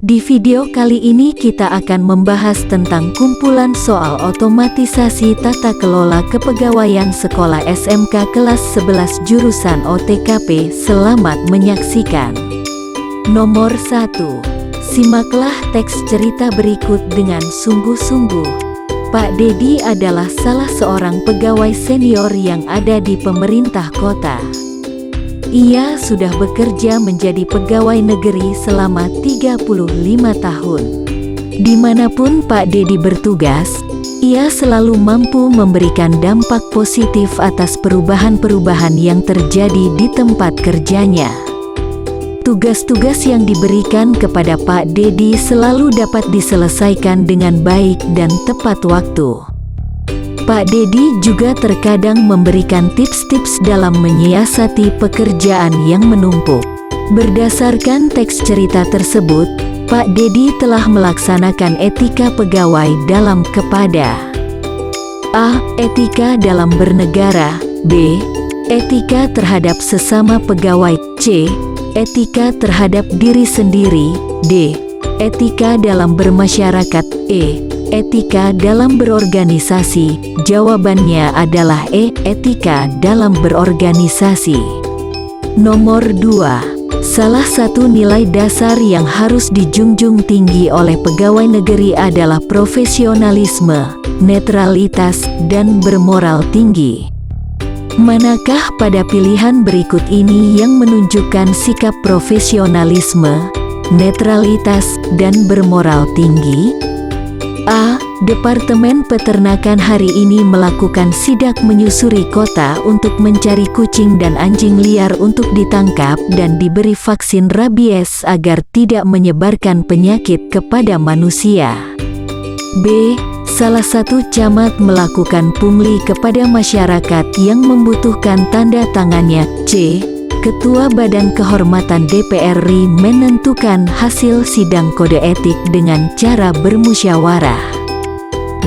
Di video kali ini kita akan membahas tentang kumpulan soal otomatisasi tata kelola kepegawaian sekolah SMK kelas 11 jurusan OTKP. Selamat menyaksikan. Nomor 1. Simaklah teks cerita berikut dengan sungguh-sungguh. Pak Dedi adalah salah seorang pegawai senior yang ada di pemerintah kota. Ia sudah bekerja menjadi pegawai negeri selama 35 tahun. Dimanapun Pak Dedi bertugas, ia selalu mampu memberikan dampak positif atas perubahan-perubahan yang terjadi di tempat kerjanya. Tugas-tugas yang diberikan kepada Pak Dedi selalu dapat diselesaikan dengan baik dan tepat waktu. Pak Dedi juga terkadang memberikan tips-tips dalam menyiasati pekerjaan yang menumpuk. Berdasarkan teks cerita tersebut, Pak Dedi telah melaksanakan etika pegawai dalam kepada A. Etika dalam bernegara. B. Etika terhadap sesama pegawai. C. Etika terhadap diri sendiri. D. Etika dalam bermasyarakat. E. Etika dalam berorganisasi. Jawabannya adalah E. Etika dalam berorganisasi. Nomor 2. Salah satu nilai dasar yang harus dijunjung tinggi oleh pegawai negeri adalah profesionalisme, netralitas, dan bermoral tinggi. Manakah pada pilihan berikut ini yang menunjukkan sikap profesionalisme, netralitas, dan bermoral tinggi? A. Departemen Peternakan hari ini melakukan sidak menyusuri kota untuk mencari kucing dan anjing liar untuk ditangkap dan diberi vaksin rabies agar tidak menyebarkan penyakit kepada manusia. B. Salah satu camat melakukan pungli kepada masyarakat yang membutuhkan tanda tangannya. C. Ketua Badan Kehormatan DPR RI menentukan hasil sidang kode etik dengan cara bermusyawarah.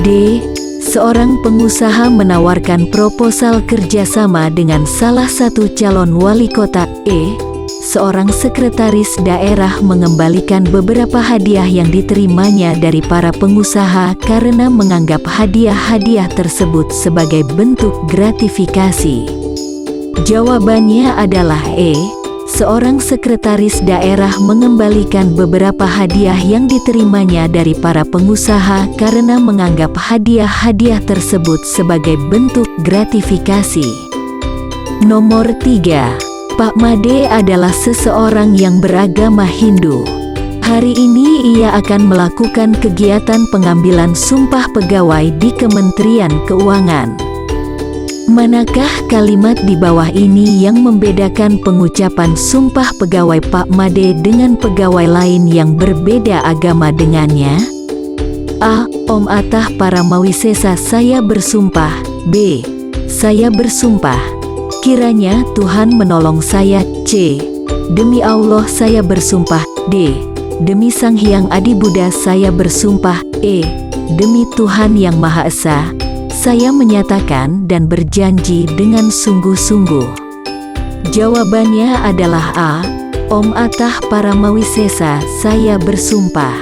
D. Seorang pengusaha menawarkan proposal kerjasama dengan salah satu calon wali kota. E. Seorang sekretaris daerah mengembalikan beberapa hadiah yang diterimanya dari para pengusaha karena menganggap hadiah-hadiah tersebut sebagai bentuk gratifikasi. Jawabannya adalah E. Seorang sekretaris daerah mengembalikan beberapa hadiah yang diterimanya dari para pengusaha karena menganggap hadiah-hadiah tersebut sebagai bentuk gratifikasi. Nomor 3. Pak Made adalah seseorang yang beragama Hindu. Hari ini ia akan melakukan kegiatan pengambilan sumpah pegawai di Kementerian Keuangan. Manakah kalimat di bawah ini yang membedakan pengucapan sumpah pegawai Pak Made dengan pegawai lain yang berbeda agama dengannya? A. Om Atah Paramawisesa saya bersumpah. B. Saya bersumpah kiranya Tuhan menolong saya. C. Demi Allah saya bersumpah. D. Demi Sang Hyang Adi Buddha saya bersumpah. E. Demi Tuhan Yang Maha Esa saya menyatakan dan berjanji dengan sungguh-sungguh. Jawabannya adalah A. Om Atah Paramawisesa saya bersumpah.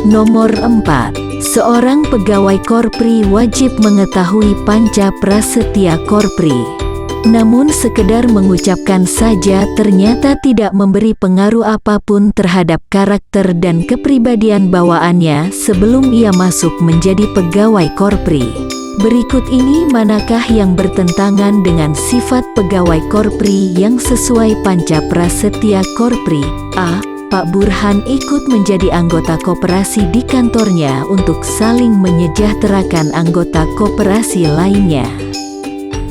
Nomor 4. Seorang pegawai Korpri wajib mengetahui Panca Prasetya Korpri. Namun sekedar mengucapkan saja ternyata tidak memberi pengaruh apapun terhadap karakter dan kepribadian bawaannya sebelum ia masuk menjadi pegawai Korpri. Berikut ini manakah yang bertentangan dengan sifat pegawai Korpri yang sesuai Panca Prasetya Korpri? A. Pak Burhan ikut menjadi anggota koperasi di kantornya untuk saling menyejahterakan anggota koperasi lainnya.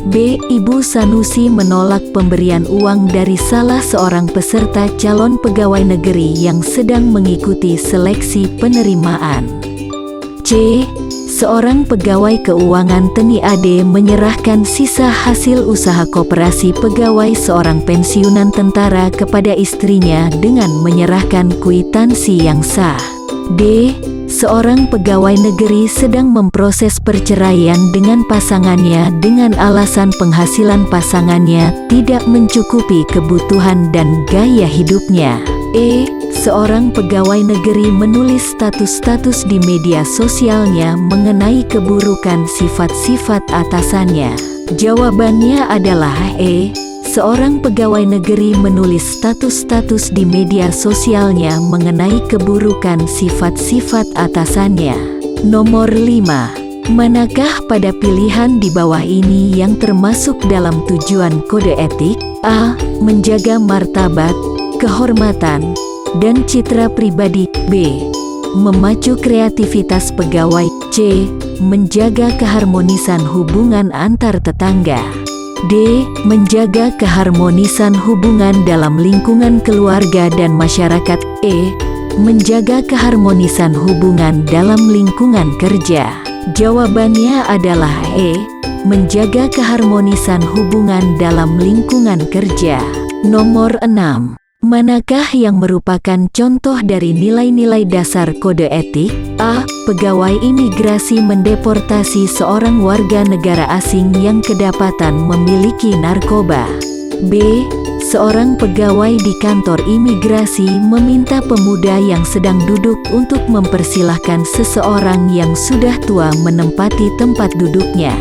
B. Ibu Sanusi menolak pemberian uang dari salah seorang peserta calon pegawai negeri yang sedang mengikuti seleksi penerimaan. C. Seorang pegawai keuangan Teni AD menyerahkan sisa hasil usaha koperasi pegawai seorang pensiunan tentara kepada istrinya dengan menyerahkan kwitansi yang sah. D. Seorang pegawai negeri sedang memproses perceraian dengan pasangannya dengan alasan penghasilan pasangannya tidak mencukupi kebutuhan dan gaya hidupnya. E. Seorang pegawai negeri menulis status-status di media sosialnya mengenai keburukan sifat-sifat atasannya. Jawabannya adalah E. Seorang pegawai negeri menulis status-status di media sosialnya mengenai keburukan sifat-sifat atasannya. Nomor 5. Manakah pada pilihan di bawah ini yang termasuk dalam tujuan kode etik? A. Menjaga martabat, kehormatan, dan citra pribadi. B. Memacu kreativitas pegawai. C. Menjaga keharmonisan hubungan antar tetangga. D. Menjaga keharmonisan hubungan dalam lingkungan keluarga dan masyarakat. E. Menjaga keharmonisan hubungan dalam lingkungan kerja. Jawabannya adalah E. Menjaga keharmonisan hubungan dalam lingkungan kerja. Nomor 6. Manakah yang merupakan contoh dari nilai-nilai dasar kode etik? A. Pegawai imigrasi mendeportasi seorang warga negara asing yang kedapatan memiliki narkoba. B. Seorang pegawai di kantor imigrasi meminta pemuda yang sedang duduk untuk mempersilahkan seseorang yang sudah tua menempati tempat duduknya.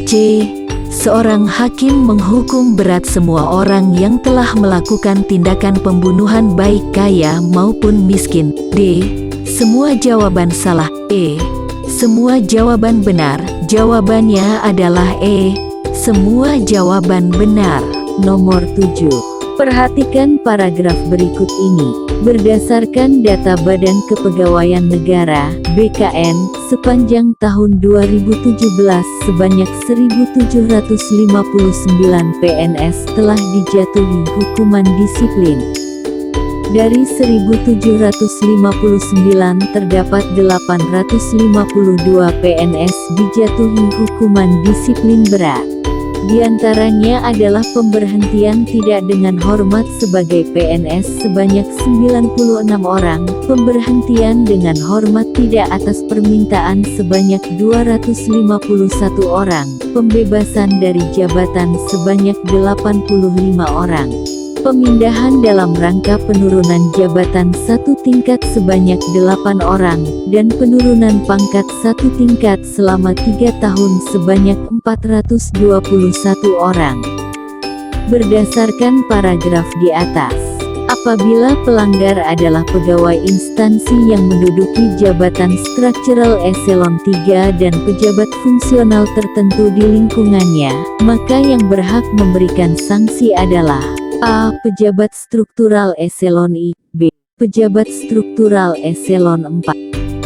C. Seorang hakim menghukum berat semua orang yang telah melakukan tindakan pembunuhan baik kaya maupun miskin. D. Semua jawaban salah. E. Semua jawaban benar. Jawabannya adalah E. Semua jawaban benar. Nomor 7. Perhatikan paragraf berikut ini. Berdasarkan data Badan Kepegawaian Negara (BKN) sepanjang tahun 2017 sebanyak 1.759 PNS telah dijatuhi hukuman disiplin. Dari 1.759 terdapat 852 PNS dijatuhi hukuman disiplin berat. Di antaranya adalah pemberhentian tidak dengan hormat sebagai PNS sebanyak 96 orang, pemberhentian dengan hormat tidak atas permintaan sebanyak 251 orang, pembebasan dari jabatan sebanyak 85 orang. Pemindahan dalam rangka penurunan jabatan satu tingkat sebanyak 8 orang, dan penurunan pangkat satu tingkat selama 3 tahun sebanyak 421 orang. Berdasarkan paragraf di atas, apabila pelanggar adalah pegawai instansi yang menduduki jabatan struktural eselon 3 dan pejabat fungsional tertentu di lingkungannya, maka yang berhak memberikan sanksi adalah A. Pejabat struktural eselon I. B. Pejabat struktural eselon 4.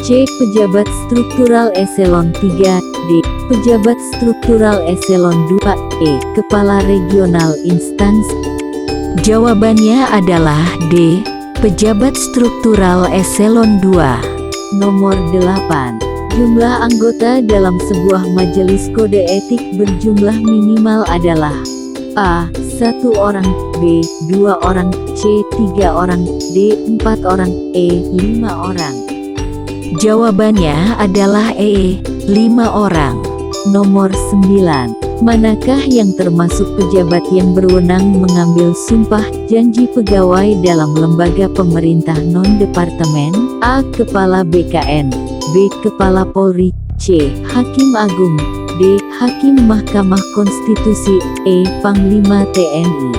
C. Pejabat struktural eselon 3. D. Pejabat struktural eselon 2. E. Kepala regional instansi. Jawabannya adalah D. Pejabat struktural eselon 2. Nomor 8. Jumlah anggota dalam sebuah majelis kode etik berjumlah minimal adalah A. 1 orang, B. 2 orang, C. 3 orang, D. 4 orang, E. 5 orang. Jawabannya adalah E. 5 orang. Nomor 9. Manakah yang termasuk pejabat yang berwenang mengambil sumpah janji pegawai dalam lembaga pemerintah non-departemen? A. Kepala BKN, B. Kepala Polri, C. Hakim Agung, D. Hakim Mahkamah Konstitusi, E. Panglima TNI.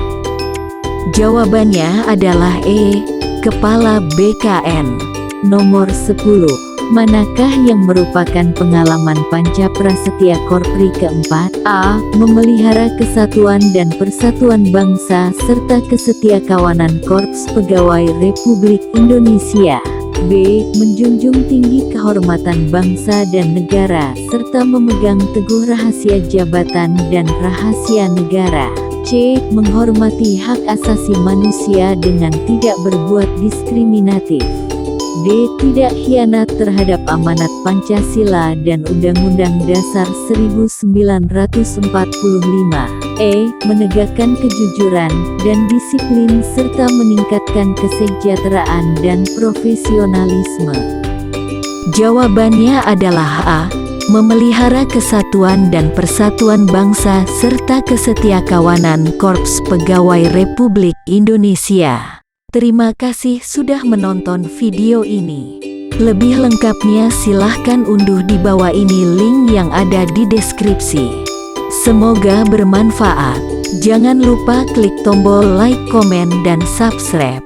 Jawabannya adalah E. Kepala BKN. Nomor 10. Manakah yang merupakan pengalaman Panca Prasetya Korpri keempat? A. Memelihara kesatuan dan persatuan bangsa serta kesetiakawanan Korps Pegawai Republik Indonesia. B. Menjunjung tinggi kehormatan bangsa dan negara serta memegang teguh rahasia jabatan dan rahasia negara. C. Menghormati hak asasi manusia dengan tidak berbuat diskriminatif. D. Tidak khianat terhadap amanat Pancasila dan Undang-Undang Dasar 1945. E. Menegakkan kejujuran dan disiplin serta meningkatkan kesejahteraan dan profesionalisme. Jawabannya adalah A. Memelihara kesatuan dan persatuan bangsa serta kesetiakawanan Korps Pegawai Republik Indonesia. Terima kasih sudah menonton video ini. Lebih lengkapnya silahkan unduh di bawah ini link yang ada di deskripsi. Semoga bermanfaat. Jangan lupa klik tombol like, komen, dan subscribe.